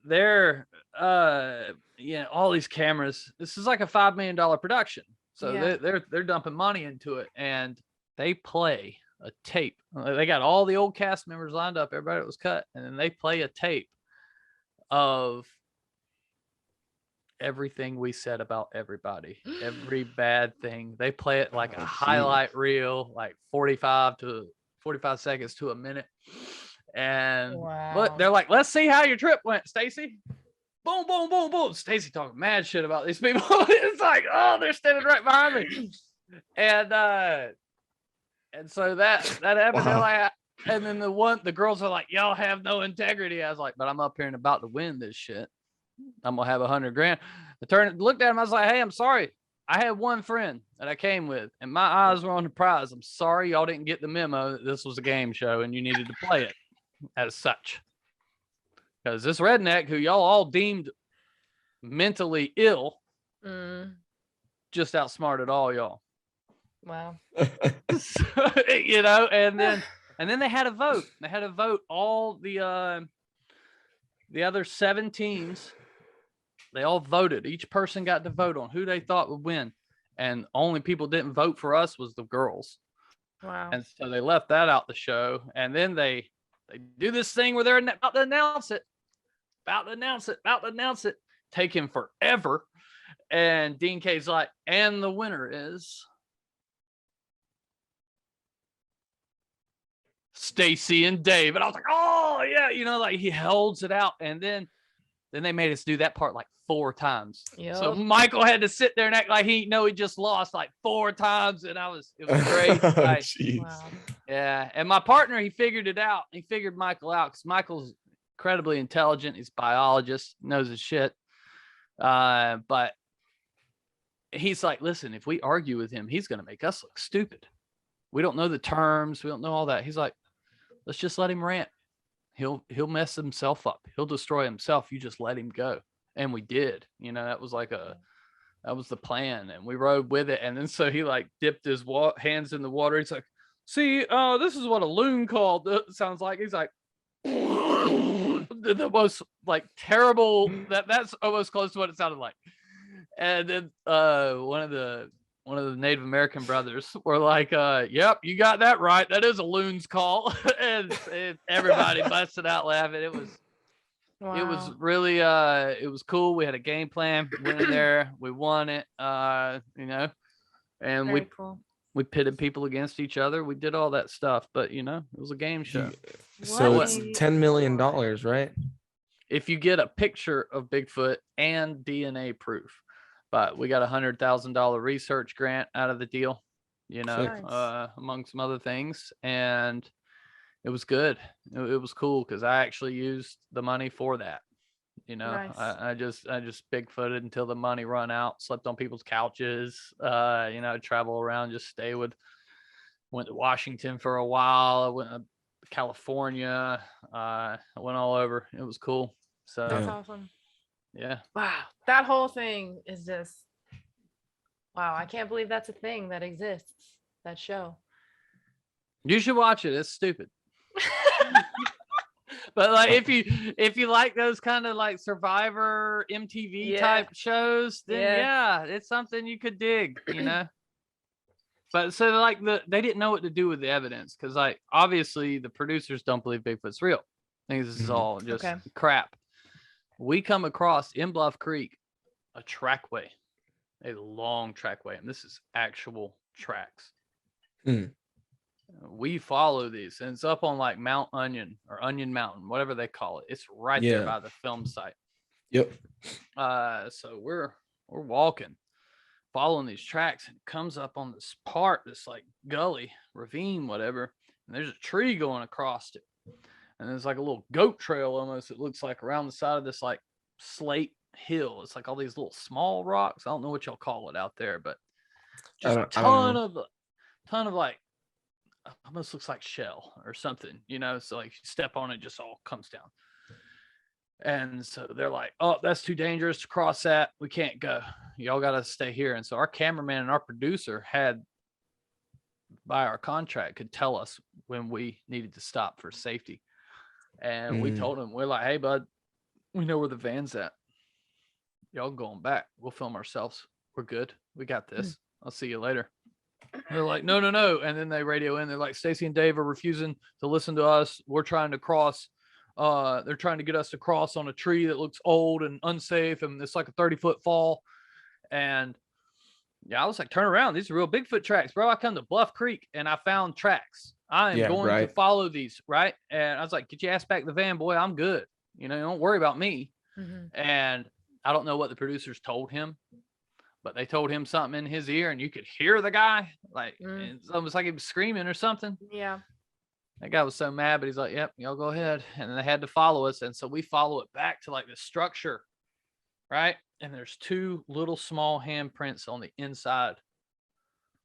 they're all these cameras. This is like a $5 million production. So they're dumping money into it, and they play a tape. They got all the old cast members lined up, everybody that was cut, and then they play a tape of everything we said about everybody, every bad thing. They play it like a highlight reel, like 45 seconds to a minute. And look, they're like, let's see how your trip went, Stacy. Boom, boom, boom, boom. Stacy talking mad shit about these people. It's like, oh, they're standing right behind me. And so that happened. They're like, and then the girls are like, y'all have no integrity. I was like, but I'm up here and about to win this shit. I'm gonna have $100,000. I looked at him. I was like, hey, I'm sorry. I had one friend that I came with, and my eyes were on the prize. I'm sorry y'all didn't get the memo that this was a game show and you needed to play it as such. Because this redneck, who y'all all deemed mentally ill, just outsmarted all y'all. Wow. So, you know, and then they had a vote. They had a vote. All the other 7 teams, they all voted. Each person got to vote on who they thought would win. And only people didn't vote for us was the girls. Wow. And so they left that out the show. And then they do this thing where they're about to announce it. About to announce it. Taking forever. And Dean K's like, and the winner is Stacy and Dave. And I was like, oh yeah, you know, like he holds it out. And then they made us do that part like 4 times. Yep. So Michael had to sit there and act like he just lost like 4 times. And it was great. Like, wow. Yeah. And my partner, he figured it out. He figured Michael out because Michael's incredibly intelligent. He's a biologist, knows his shit. But he's like, listen, if we argue with him, he's going to make us look stupid. We don't know the terms. We don't know all that. He's like, let's just let him rant. He'll mess himself up. He'll destroy himself. You just let him go. And we did. You know, that was the plan. And we rode with it. And then so he like dipped his hands in the water. He's like, see, this is what a loon call sounds like. He's like, the most like terrible. That's almost close to what it sounded like. And then one of the Native American brothers were like, yep, you got that right. That is a loon's call. and everybody busted out laughing. It was really, it was cool. We had a game plan. We went in there. We won it, you know, and Very cool. We pitted people against each other. We did all that stuff, but you know, it was a game show. So it's $10 million, right? If you get a picture of Bigfoot and DNA proof. But we got $100,000 research grant out of the deal, you know, among some other things. And it was good. It was cool because I actually used the money for that. You know, Nice. I just Bigfooted until the money run out, slept on people's couches, you know, travel around, just went to Washington for a while. I went to California. I went all over. It was cool. So That's awesome. yeah. Wow. That whole thing is just, wow. I can't believe that's a thing that exists. That show. You should watch it. It's stupid. But like if you like those kind of like Survivor MTV type shows, then yeah, it's something you could dig, you know. But so like they didn't know what to do with the evidence because like obviously the producers don't believe Bigfoot's real. I think this is all just crap. We come across in Bluff Creek a trackway, a long trackway, and this is actual tracks. We follow these, and it's up on like Mount Onion or Onion Mountain, whatever they call it. It's right there by the film site. Yep. So we're walking, following these tracks, and it comes up on this part, this like gully, ravine, whatever, and there's a tree going across it. And there's like a little goat trail almost, it looks like, around the side of this like slate hill. It's like all these little small rocks. I don't know what y'all call it out there, but just a ton of like, almost looks like shell or something, you know. So like you step on it, just all comes down. And so they're like, oh, that's too dangerous to cross that. We can't go. Y'all got to stay here. And so our cameraman and our producer had, by our contract, could tell us when we needed to stop for safety. And we told him, we're like, hey, bud, we know where the van's at. Y'all going back. We'll film ourselves. We're good. We got this. I'll see you later. They're like, no. And then they radio in. They're like, Stacy and Dave are refusing to listen to us. We're trying to cross. They're trying to get us to cross on a tree that looks old and unsafe. And it's like a 30-foot fall. And yeah, I was like, turn around. These are real Bigfoot tracks, bro. I come to Bluff Creek and I found tracks. I am going to follow these, right? And I was like, get your ass back to the van, boy. I'm good. You know, don't worry about me. And I don't know what the producers told him, but they told him something in his ear, and you could hear the guy. Like, it's almost like he was screaming or something. Yeah. That guy was so mad, but he's like, yep, y'all go ahead. And then they had to follow us. And so we follow it back to like the structure, right? And there's two little small handprints on the inside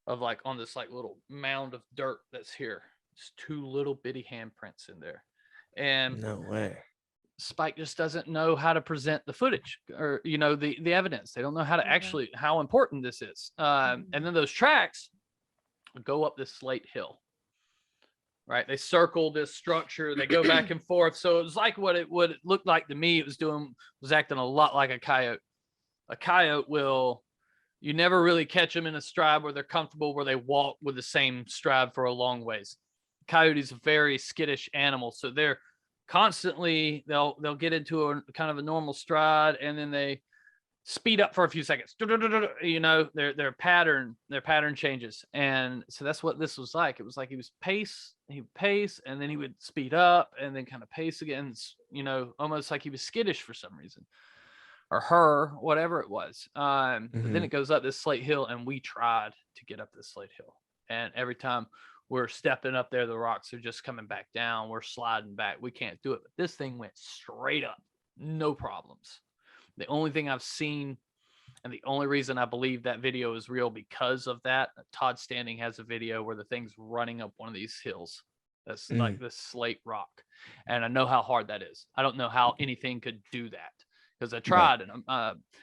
of like on this like little mound of dirt that's here. It's two little bitty handprints in there. And no way. Spike just doesn't know how to present the footage or, you know, the evidence. They don't know how to actually, how important this is. And then those tracks go up this slate hill, right? They circle this structure. They go back and forth. So it was like what it looked like to me. It was acting a lot like a coyote. A coyote you never really catch them in a stride where they're comfortable, where they walk with the same stride for a long ways. Coyote's a very skittish animal. So they're constantly, they'll get into a kind of a normal stride, and then they speed up for a few seconds. You know, their pattern changes. And so that's what this was like. It was like he would pace, and then he would speed up and then kind of pace again, you know, almost like he was skittish for some reason, or her, whatever it was. But then it goes up this slate hill, and we tried to get up this slate hill. And every time we're stepping up there, the rocks are just coming back down. We're sliding back. We can't do it. But this thing went straight up. No problems. The only thing I've seen, and the only reason I believe that video is real because of that, Todd Standing has a video where the thing's running up one of these hills. That's like this slate rock. And I know how hard that is. I don't know how anything could do that, because I tried. And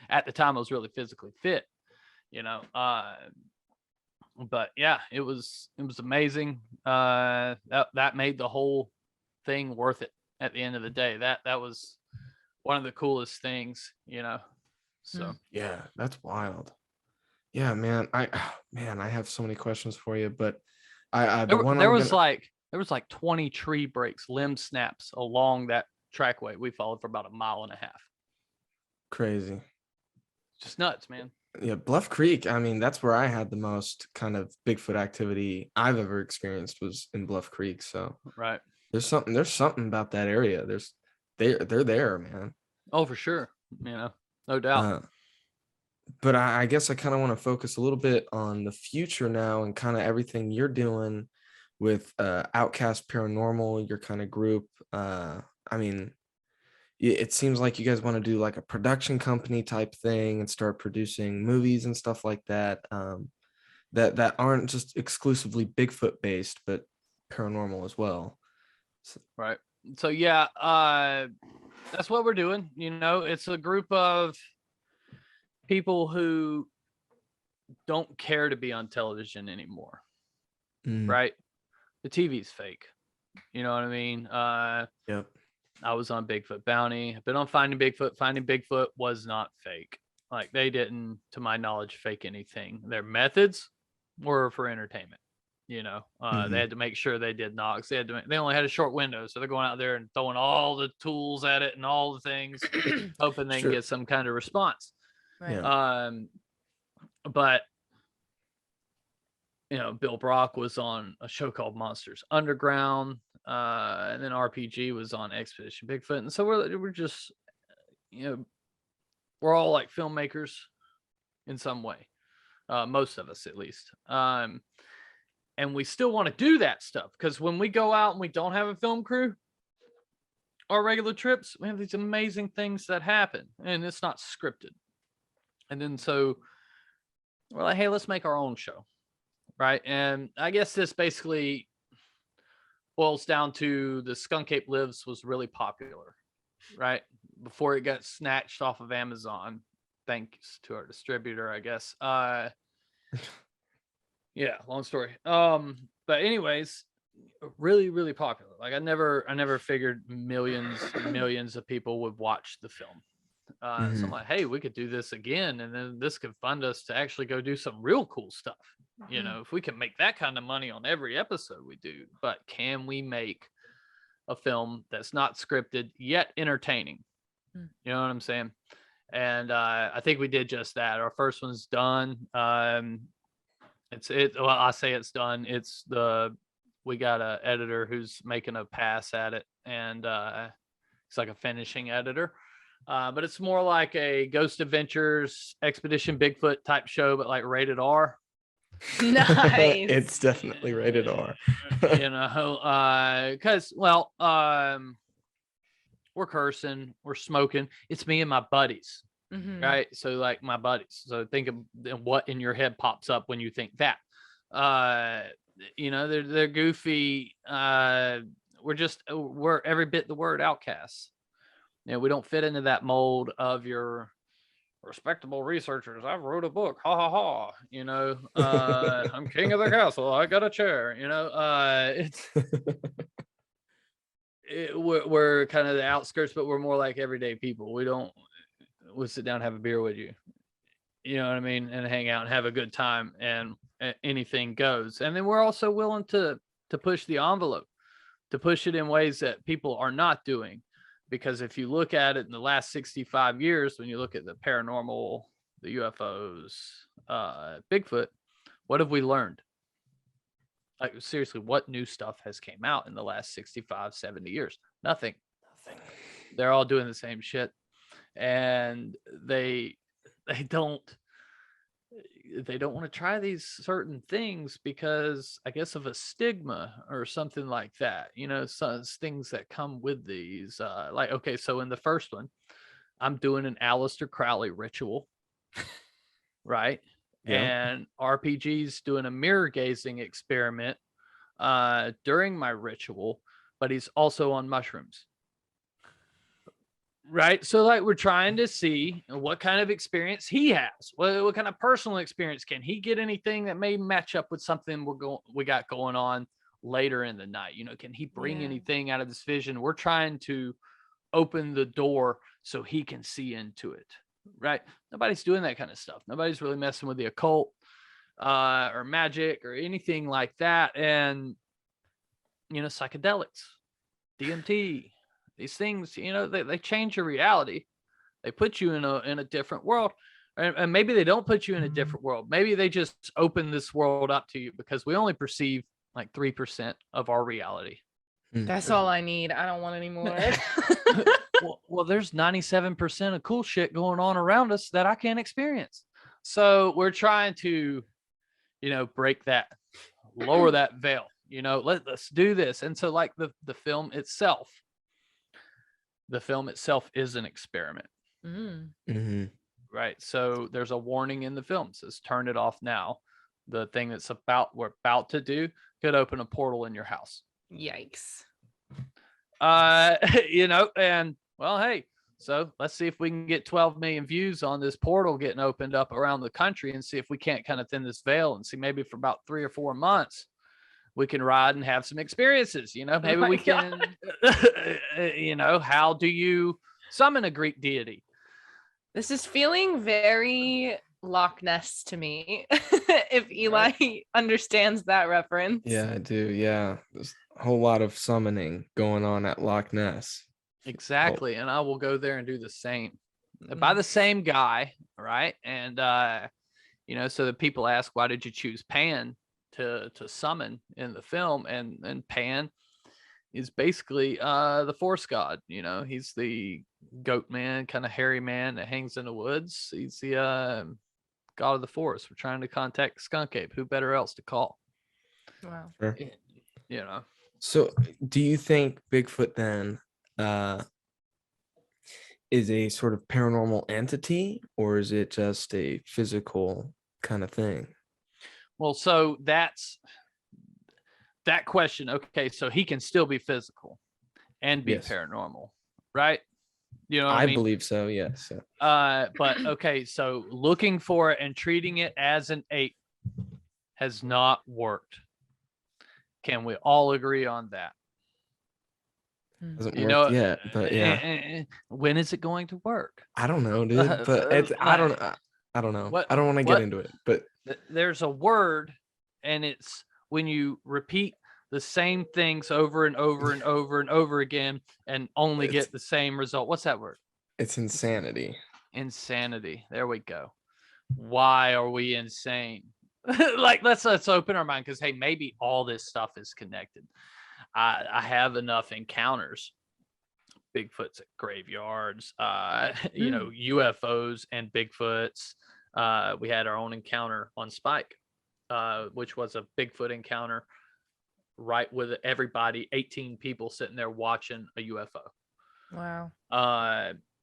at the time I was really physically fit, you know. But yeah, it was amazing. That made the whole thing worth it at the end of the day. That was one of the coolest things, you know. So yeah, that's wild. Yeah, man. I have so many questions for you, but there was like 20 tree breaks, limb snaps along that trackway we followed for about 1.5 miles. Crazy. Just nuts, man. Yeah, Bluff Creek. I mean, that's where I had the most kind of Bigfoot activity I've ever experienced, was in Bluff Creek. So right, there's something about that area. They're there, man. Oh, for sure. You know, no doubt. But I guess I kind of want to focus a little bit on the future now, and kind of everything you're doing with Outcast Paranormal, your kind of group. I mean, it seems like you guys want to do like a production company type thing and start producing movies and stuff like that, that aren't just exclusively Bigfoot based, but paranormal as well. Right. So yeah, that's what we're doing. You know, it's a group of people who don't care to be on television anymore. Right? The TV's fake. You know what I mean? Yep. I was on Bigfoot Bounty. I've been on Finding Bigfoot. Finding Bigfoot was not fake. Like, they didn't, to my knowledge, fake anything. Their methods were for entertainment. You know, they had to make sure they did knocks. They only had a short window, so they're going out there and throwing all the tools at it and all the things, hoping they can get some kind of response. Right. But you know, Bill Brock was on a show called Monsters Underground, and then RPG was on Expedition Bigfoot, and so we're just, you know, we're all like filmmakers in some way, most of us at least. And we still want to do that stuff, because when we go out and we don't have a film crew, our regular trips, we have these amazing things that happen, and it's not scripted. And then so we're like, hey, let's make our own show, right? And I guess this basically boils down to the Skunk Ape Lives was really popular, right? Before it got snatched off of Amazon, thanks to our distributor, I guess. Yeah, long story. But anyways, really, really popular. Like, I never figured millions of people would watch the film. So I'm like, hey, we could do this again, and then this could fund us to actually go do some real cool stuff. You know, if we can make that kind of money on every episode we do, but can we make a film that's not scripted yet entertaining? You know what I'm saying? And I think we did just that. Our first one's done. Well, I say it's done. We got a editor who's making a pass at it, and it's like a finishing editor. But it's more like a Ghost Adventures Expedition Bigfoot type show, but like rated R. Nice. It's definitely rated R. You know, because we're cursing, we're smoking. It's me and my buddies. Right. So like my buddies. So think of what in your head pops up when you think that. You know, they're goofy. We're every bit the word outcasts. You know, we don't fit into that mold of your respectable researchers. I wrote a book. Ha ha ha. You know, I'm king of the castle. I got a chair. You know, we're kind of the outskirts, but we're more like everyday people. We'll sit down and have a beer with you, you know what I mean, and hang out and have a good time, and anything goes. And then we're also willing to push the envelope, to push it in ways that people are not doing. Because if you look at it in the last 65 years, when you look at the paranormal, the UFOs, Bigfoot, what have we learned? Like, seriously, what new stuff has came out in the last 65, 70 years? Nothing. They're all doing the same shit. And they don't want to try these certain things because, I guess, of a stigma or something like that. You know, some things that come with these. Like, okay, so in the first one, I'm doing an Aleister Crowley ritual, right? Yeah. And RPG's doing a mirror gazing experiment during my ritual, but he's also on mushrooms. Right. So like, we're trying to see what kind of experience he has. What kind of personal experience can he get? Anything that may match up with something we got going on later in the night. You know, can he bring anything out of this vision? We're trying to open the door so he can see into it. Right. Nobody's doing that kind of stuff. Nobody's really messing with the occult or magic or anything like that. And, you know, psychedelics, DMT, these things, you know, they change your reality. They put you in a different world. And maybe they don't put you in a different world. Maybe they just open this world up to you, because we only perceive like 3% of our reality. That's all I need. I don't want any more. well, there's 97% of cool shit going on around us that I can't experience. So we're trying to, you know, break that, lower that veil. let's do this. And so like the film itself is an experiment. Mm-hmm. Right. So there's a warning in the film. It says, turn it off now. The thing we're about to do could open a portal in your house. Yikes. And well, hey, so let's see if we can get 12 million views on this portal getting opened up around the country and see if we can't kind of thin this veil and see maybe for about 3 or 4 months we can ride and have some experiences. Maybe we can, how do you summon a Greek deity? This is feeling very Loch Ness to me. If Eli understands that reference. Yeah, I do. Yeah. There's a whole lot of summoning going on at Loch Ness. Exactly. And I will go there and do the same by the same guy. Right. And, so the people ask, why did you choose Pan to summon in the film? And Pan is basically the forest god. He's the goat man, kind of hairy man that hangs in the woods. He's the god of the forest. We're trying to contact skunk ape. Who better else to call? Wow. Sure. So do you think Bigfoot then is a sort of paranormal entity, or is it just a physical kind of thing? Well, so that's that question. Okay, so he can still be physical and be paranormal, right? I believe so, yes. But okay, so looking for it and treating it as an ape has not worked. Can we all agree on that? Hasn't worked yet, but yeah. When is it going to work? I don't know, dude. But I don't know. I don't want to get into it, but there's a word, and it's when you repeat the same things over and over and over and over again and only get the same result. What's that word? It's insanity. Insanity. There we go. Why are we insane? Like, let's open our mind, because hey, maybe all this stuff is connected. I have enough encounters, Bigfoots at graveyards, UFOs and Bigfoots. We had our own encounter on Spike, which was a Bigfoot encounter, right with everybody, 18 people sitting there watching a UFO. Wow.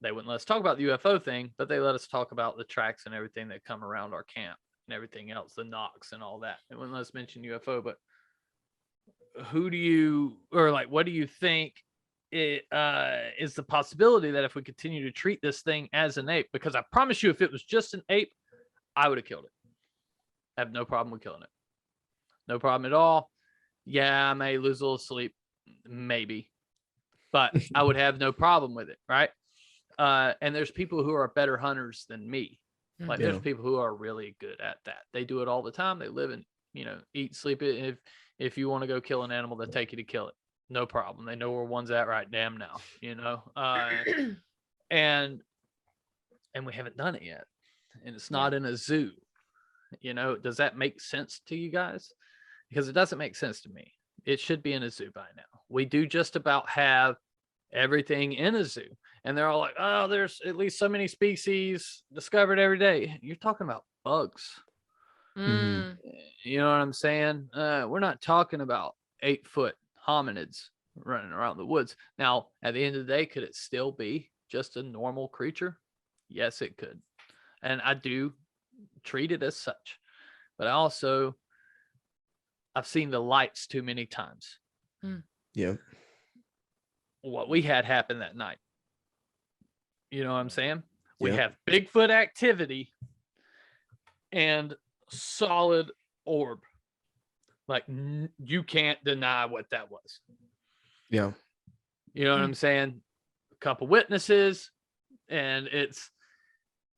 They wouldn't let us talk about the UFO thing, but they let us talk about the tracks and everything that come around our camp and everything else, the knocks and all that. They wouldn't let us mention UFO, but what do you think it is the possibility that if we continue to treat this thing as an ape, because I promise you, if it was just an ape, I would have killed it. I have no problem with killing it. No problem at all. Yeah, I may lose a little sleep, maybe, but I would have no problem with it, right? And there's people who are better hunters than me. Like, there's people who are really good at that. They do it all the time. They live and, eat, sleep it. If you want to go kill an animal, they'll take you to kill it. No problem. They know where one's at right damn now, and we haven't done it yet. And it's not in a zoo. Does that make sense to you guys? Because it doesn't make sense to me. It should be in a zoo by now. We do just about have everything in a zoo. And they're all like, oh, there's at least so many species discovered every day. You're talking about bugs. Mm. You know what I'm saying? We're not talking about 8-foot hominids running around the woods. Now, at the end of the day, could it still be just a normal creature? Yes, it could. And I do treat it as such. But I've seen the lights too many times. Yeah. What we had happen that night. You know what I'm saying? We have Bigfoot activity and solid orb. Like, you can't deny what that was. Yeah. You know what I'm saying? A couple witnesses, and it's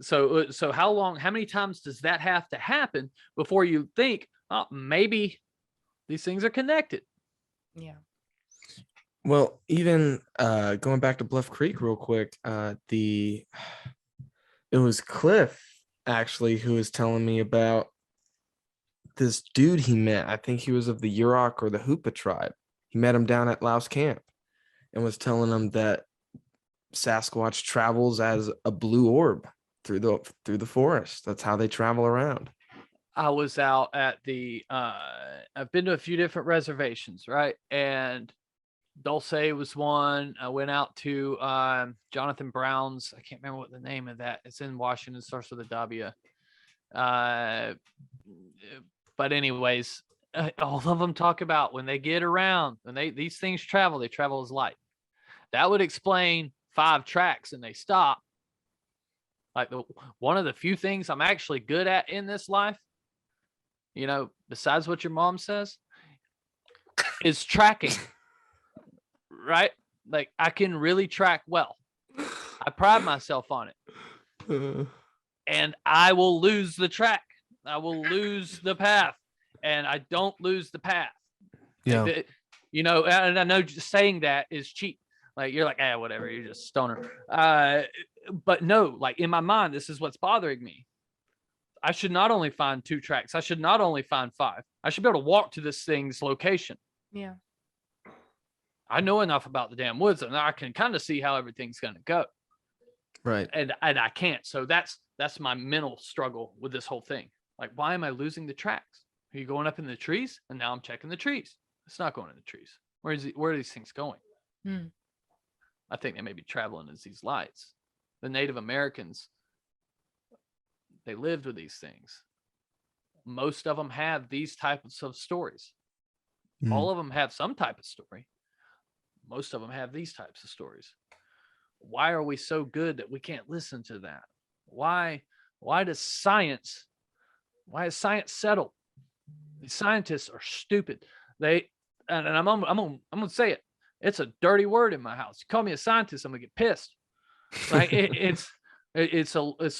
so how many times does that have to happen before you think, oh, maybe these things are connected? Yeah. Well, even going back to Bluff Creek real quick, it was Cliff actually who was telling me about this dude he met. I think he was of the Yurok or the Hoopa tribe. He met him down at Laos Camp and was telling him that Sasquatch travels as a blue orb through the forest. That's how they travel around. I was out at the I've been to a few different reservations, right? And Dulce was one. I went out to Jonathan Brown's. I can't remember what the name of that. It's in Washington, starts with a W. But anyways, all of them talk about when they get around, when these things travel, they travel as light. That would explain 5 tracks and they stop. Like one of the few things I'm actually good at in this life, you know, besides what your mom says, is tracking. Right? Like I can really track well. I pride myself on it. And I will lose the track. I will lose the path. And I don't lose the path. Yeah. Like you know, and I know just saying that is cheap. Like you're like, whatever, you're just stoner. But no, like in my mind, this is what's bothering me. I should not only find 2 tracks. I should not only find 5. I should be able to walk to this thing's location. Yeah. I know enough about the damn woods and I can kind of see how everything's going to go. Right. And I can't. So that's my mental struggle with this whole thing. Like, why am I losing the tracks? Are you going up in the trees? And now I'm checking the trees. It's not going in the trees. Where are these things going? I think they may be traveling as these lights. The Native Americans, they lived with these things. Most of them have these types of stories. All of them have some type of story. Most of them have these types of stories. Why are we so good that we can't listen to that? Why does science settle? These scientists are stupid. And I'm gonna say it. It's a dirty word in my house. You call me a scientist, I'm gonna get pissed. Like it's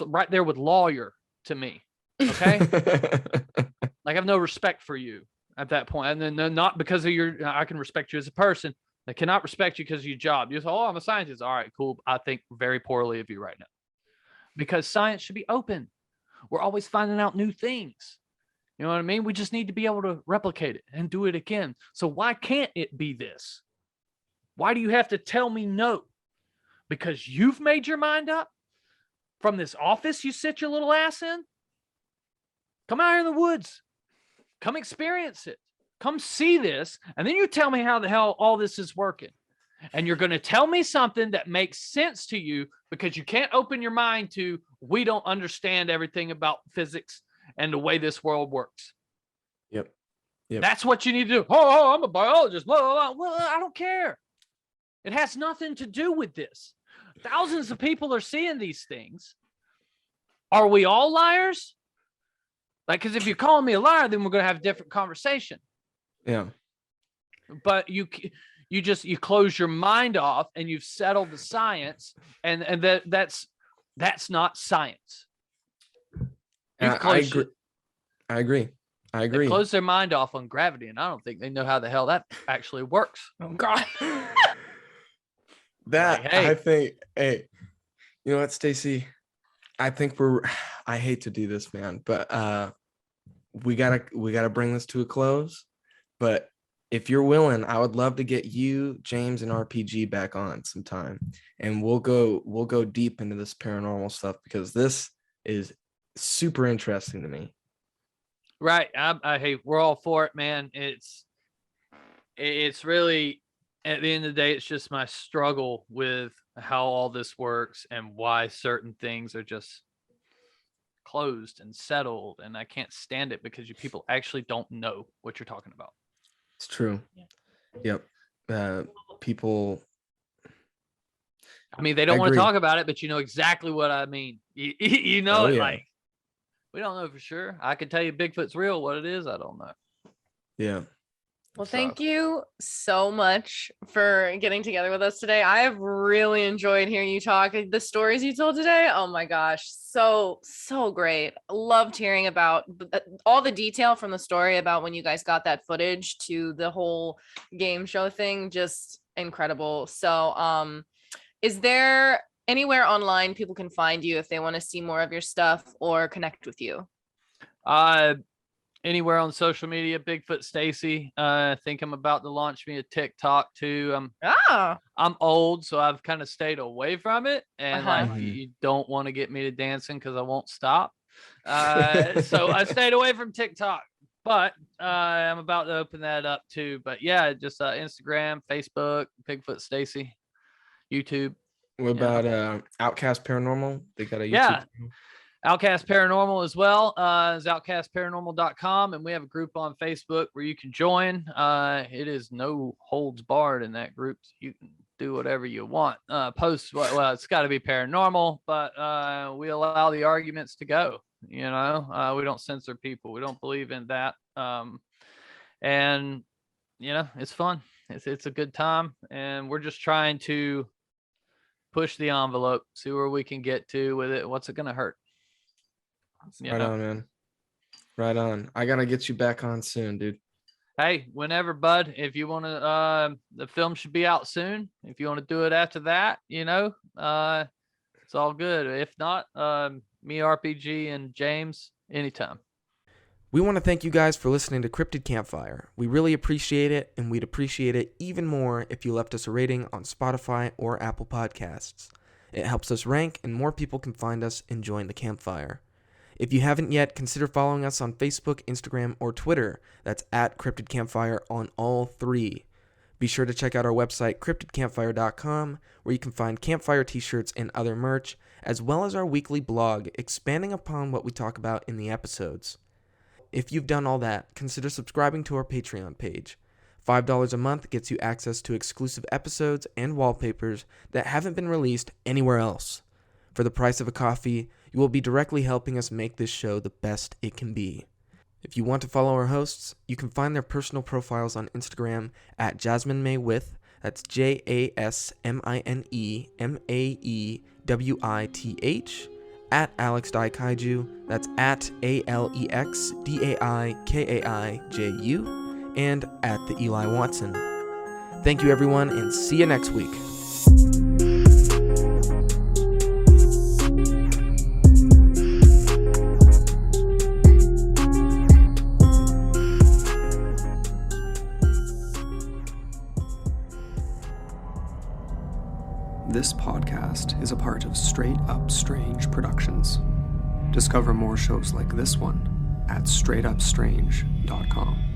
right there with lawyer to me. Okay. Like I have no respect for you at that point. And then not because of I can respect you as a person. I cannot respect you because of your job. You say, I'm a scientist. All right, cool. I think very poorly of you right now. Because science should be open. We're always finding out new things. You know what I mean? We just need to be able to replicate it and do it again. So why can't it be this? Why do you have to tell me no? Because you've made your mind up from this office you sit your little ass in? Come out here in the woods. Come experience it. Come see this. And then you tell me how the hell all this is working. And you're going to tell me something that makes sense to you because you can't open your mind to, we don't understand everything about physics and the way this world works. Yep. That's what you need to do. Oh, I'm a biologist. Blah, blah, blah. Well, I don't care. It has nothing to do with this. Thousands of people are seeing these things. Are we all liars? Like, because if you're calling me a liar, then we're going to have a different conversation. Yeah. But you close your mind off and you've settled the science, and that's not science. I agree. They close their mind off on gravity, and I don't think they know how the hell that actually works. Oh God. I think, hey, you know what, Stacey? I think I hate to do this, man, but we gotta bring this to a close. But if you're willing, I would love to get you, James, and RPG back on sometime, and we'll go deep into this paranormal stuff because this is super interesting to me. Right. Hey, we're all for it, man. It's really, at the end of the day, it's just my struggle with how all this works and why certain things are just closed and settled, and I can't stand it because you people actually don't know what you're talking about. It's true. Yeah. Yep. People. I mean, they don't want to talk about it, but you know exactly what I mean. You know, like, we don't know for sure. I can tell you Bigfoot's real. What it is, I don't know. Yeah. Well, thank you so much for getting together with us today. I have really enjoyed hearing you talk. The stories you told today, oh my gosh, so great. Loved hearing about all the detail from the story about when you guys got that footage to the whole game show thing. Just incredible. So, is there anywhere online people can find you if they want to see more of your stuff or connect with you? Anywhere on social media, Bigfoot Stacey. I think I'm about to launch me a TikTok too. I'm old, so I've kind of stayed away from it, and like you don't want to get me to dancing because I won't stop. So I stayed away from TikTok, but I'm about to open that up too. But yeah, just Instagram, Facebook, Bigfoot Stacey, YouTube. What about Outcast Paranormal? They got a YouTube Yeah. channel? Outcast Paranormal as well is outcastparanormal.com, and we have a group on Facebook where you can join. It is no holds barred in that group. You can do whatever you want. Post, well, it's got to be paranormal, but we allow the arguments to go. You know, we don't censor people. We don't believe in that. And you know, it's fun. It's a good time, and we're just trying to push the envelope, see where we can get to with it. What's it gonna hurt? Right on, man. Right on. I gotta get you back on soon, dude. Hey, whenever, bud. If you want to, the film should be out soon. If you want to do it after that, you know, it's all good. If not, me, RPG, and James, anytime. We want to thank you guys for listening to Cryptid Campfire. We really appreciate it, and we'd appreciate it even more if you left us a rating on Spotify or Apple Podcasts. It helps us rank, and more people can find us and join the campfire. If you haven't yet, consider following us on Facebook, Instagram, or Twitter. That's at Cryptid Campfire on all three. Be sure to check out our website, cryptidcampfire.com, where you can find campfire t-shirts and other merch, as well as our weekly blog, expanding upon what we talk about in the episodes. If you've done all that, consider subscribing to our Patreon page. $5 a month gets you access to exclusive episodes and wallpapers that haven't been released anywhere else. For the price of a coffee, you will be directly helping us make this show the best it can be. If you want to follow our hosts, you can find their personal profiles on Instagram at Jasmine May With, that's JasmineMaewith, at Alex Daikaiju, that's at AlexDaikaiju, and at the Eli Watson. Thank you, everyone, and see you next week. This podcast is a part of Straight Up Strange Productions. Discover more shows like this one at straightupstrange.com.